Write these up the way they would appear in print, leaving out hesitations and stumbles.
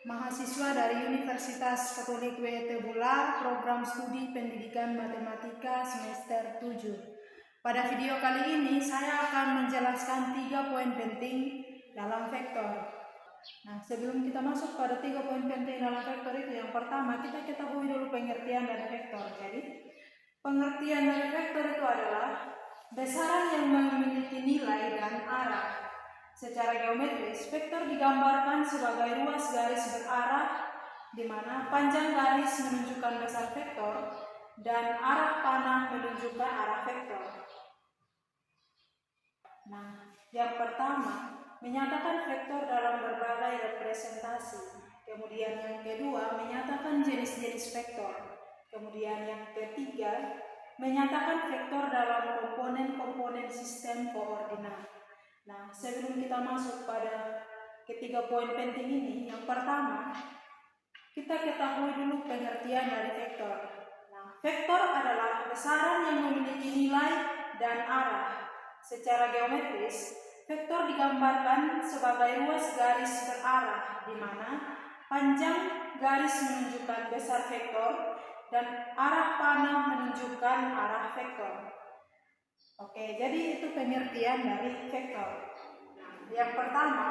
mahasiswa dari Universitas Katolik WT Bula, program studi pendidikan matematika semester 7. Pada video kali ini saya akan menjelaskan 3 poin penting dalam vektor. Nah, sebelum kita masuk pada 3 poin penting dalam vektor itu, yang pertama kita ketahui dulu pengertian dari vektor. Jadi, pengertian dari vektor itu adalah besaran yang memiliki nilai dan arah. Secara geometris, vektor digambarkan sebagai ruas garis berarah di mana panjang garis menunjukkan besar vektor dan arah panah menunjukkan arah vektor. Nah, yang pertama, menyatakan vektor dalam berbagai representasi. Kemudian yang kedua, menyatakan jenis-jenis vektor. Kemudian yang ketiga, menyatakan vektor dalam komponen-komponen sistem koordinat. Nah, sebelum kita masuk pada ketiga poin penting ini, yang pertama, kita ketahui dulu pengertian dari vektor. Nah, vektor adalah besaran yang memiliki nilai dan arah. Secara geometris, vektor digambarkan sebagai ruas garis berarah, di mana panjang garis menunjukkan besar vektor dan arah panah menunjukkan arah vektor. Oke, jadi itu pengertian dari vektor. Yang pertama,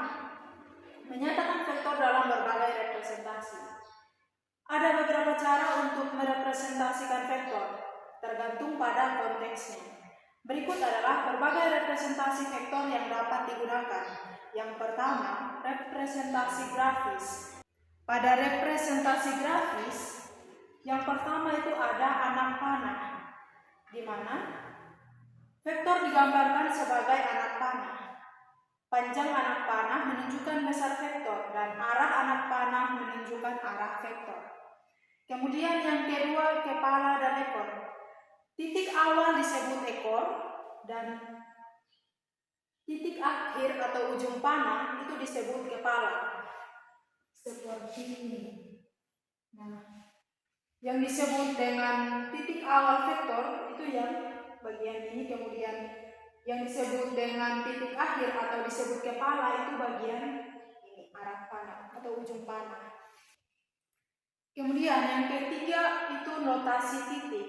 menyatakan vektor dalam berbagai representasi. Ada beberapa cara untuk merepresentasikan vektor, tergantung pada konteksnya. Berikut adalah berbagai representasi vektor yang dapat digunakan. Yang pertama, representasi grafis. Pada representasi grafis, yang pertama itu ada anak panah, di mana vektor digambarkan sebagai anak panah. Panjang anak panah menunjukkan besar vektor dan arah anak panah menunjukkan arah vektor. Kemudian yang kedua, kepala dan ekor. Titik awal disebut ekor dan titik akhir atau ujung panah itu disebut kepala. Seperti ini. Nah, yang disebut dengan titik awal vektor itu yang bagian ini, kemudian yang disebut dengan titik akhir atau disebut kepala itu bagian ini, arah panah atau ujung panah. Kemudian yang ketiga itu notasi titik.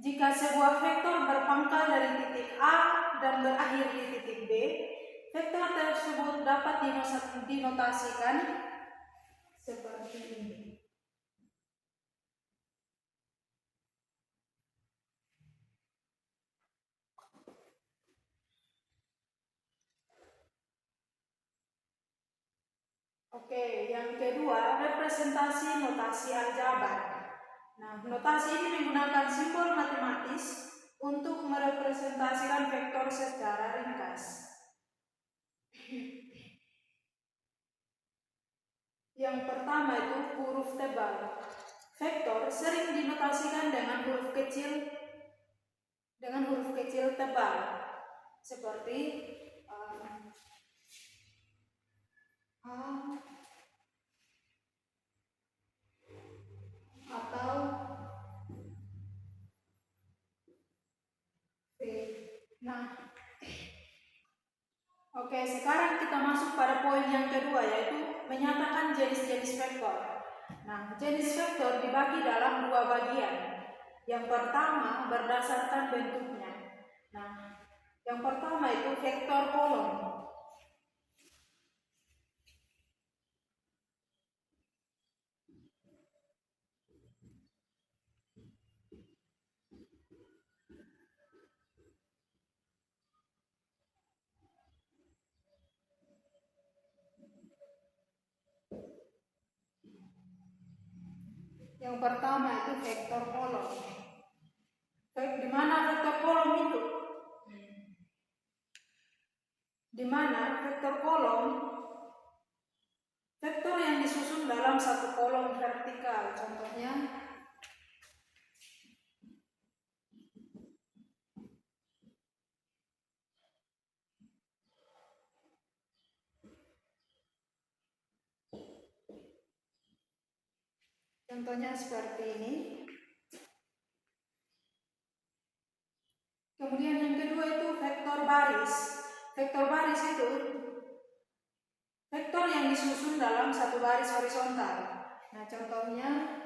Jika sebuah vektor berpangkal dari titik A dan berakhir di titik B, vektor tersebut dapat dinotasikan seperti ini. Oke, yang kedua, representasi notasi aljabar. Nah, notasi ini menggunakan simbol matematis untuk merepresentasikan vektor secara ringkas. Yang pertama itu huruf tebal. Vektor sering dinotasikan dengan huruf kecil tebal, seperti A atau B. Nah, oke, sekarang kita masuk pada poin yang kedua, yaitu menyatakan jenis-jenis vektor. Nah, jenis vektor dibagi dalam 2 bagian. Yang pertama berdasarkan bentuknya. Nah, yang pertama itu vektor kolom. Yang pertama itu vektor kolom. Di mana vektor kolom itu? Di mana vektor kolom, vektor yang disusun dalam satu kolom vertikal. Contohnya seperti ini. Kemudian yang kedua itu vektor baris. Vektor baris itu vektor yang yang disusun dalam satu baris horizontal. Nah, contohnya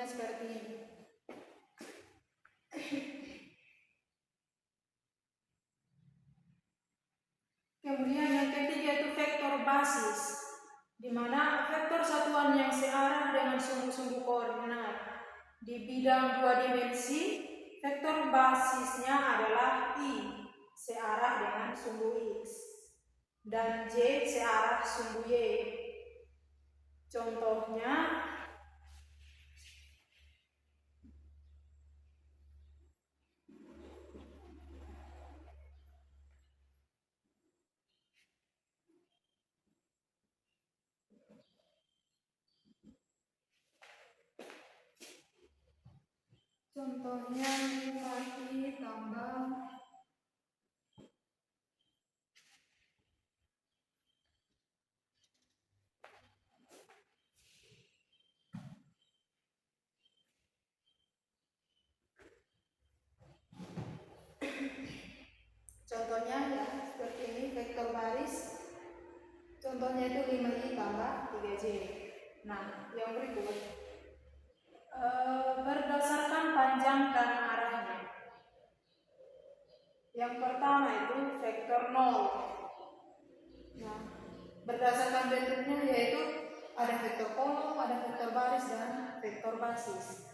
seperti ini. Kemudian yang ketiga itu vektor basis, di mana vektor satuan yang searah dengan sumbu-sumbu koordinat. Di bidang dua dimensi, vektor basisnya adalah I, searah dengan sumbu X, dan J searah sumbu Y. Contohnya, ini tambah contohnya ya seperti ini, vektor baris. Contohnya itu 5i tambah 3j. Nah, yang berikut berdasarkan panjang dan arahnya. Yang pertama itu vektor 0. Nah, berdasarkan bentuknya yaitu ada vektor kolom, ada vektor baris, dan vektor basis.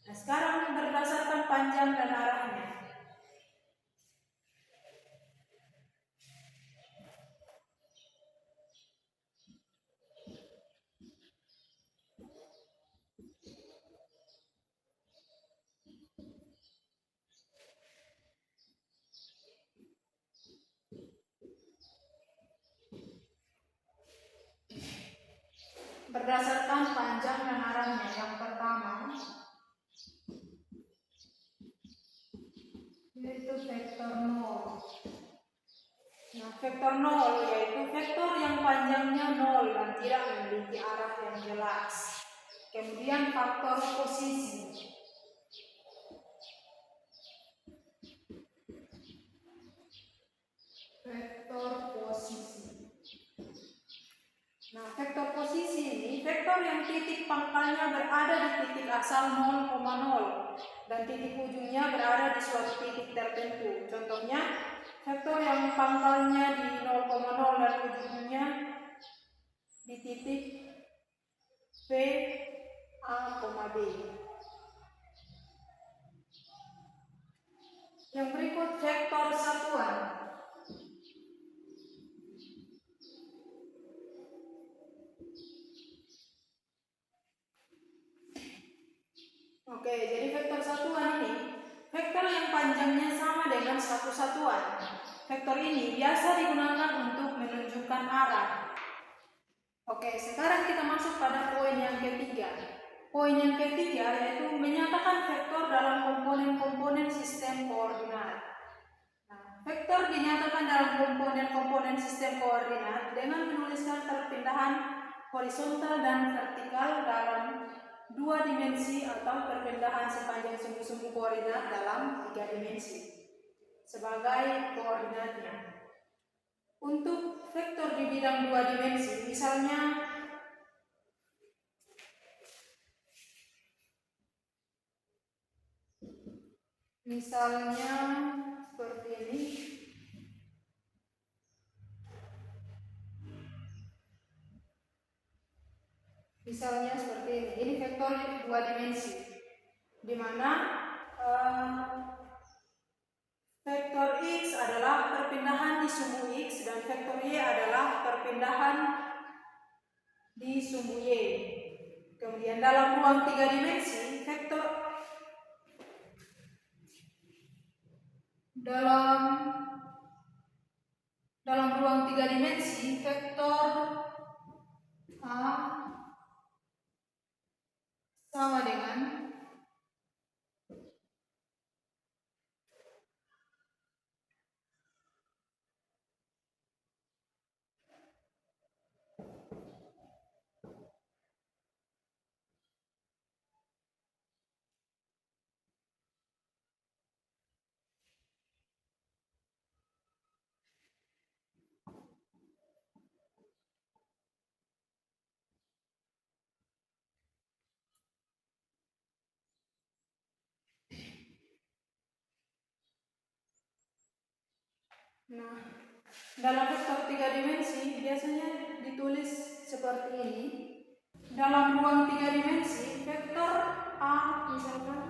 Nah, sekarang berdasarkan panjang dan arahnya. Berdasarkan panjang dan arahnya, yang pertama yaitu vektor 0. Nah, vektor 0 yaitu vektor yang panjangnya 0 dan tidak memiliki arah yang jelas. Kemudian faktor posisi. Vektor posisi. Nah, vektor posisi ini vektor yang titik pangkalnya berada di titik asal 0,0 dan titik ujungnya berada di suatu titik tertentu. Contohnya, vektor yang pangkalnya di 0,0 dan ujungnya di titik P, A, B. Yang berikut vektor satuan. Oke, jadi vektor satuan ini vektor yang panjangnya sama dengan satu satuan. Vektor ini biasa digunakan untuk menunjukkan arah. Oke, sekarang kita masuk pada poin yang ketiga. Poin yang ketiga yaitu menyatakan vektor dalam komponen-komponen sistem koordinat. Nah, vektor dinyatakan dalam komponen-komponen sistem koordinat dengan menuliskan perpindahan horizontal dan vertikal dalam dua dimensi atau perpindahan sepanjang sumbu-sumbu koordinat dalam 3 dimensi sebagai koordinatnya. Untuk vektor di bidang 2 dimensi, misalnya seperti ini. Misalnya seperti ini. Ini vektor 2 dimensi, di mana vektor X adalah perpindahan di sumbu X dan vektor Y adalah perpindahan di sumbu Y. Kemudian dalam ruang 3 dimensi, dalam ruang 3 dimensi, vektor A sama dengan Nah, dalam vektor 3 dimensi biasanya ditulis seperti ini. Dalam ruang 3 dimensi, vektor A misalkan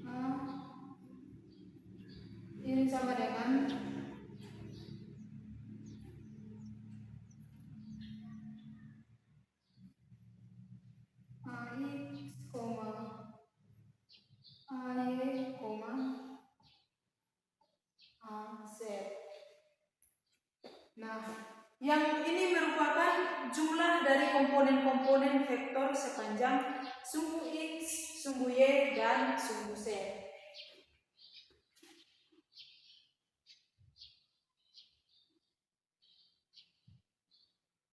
A ini sama dengan AX, AY, AZ. Nah, yang ini merupakan jumlah dari komponen-komponen vektor sepanjang sumbu X, sumbu Y, dan sumbu Z.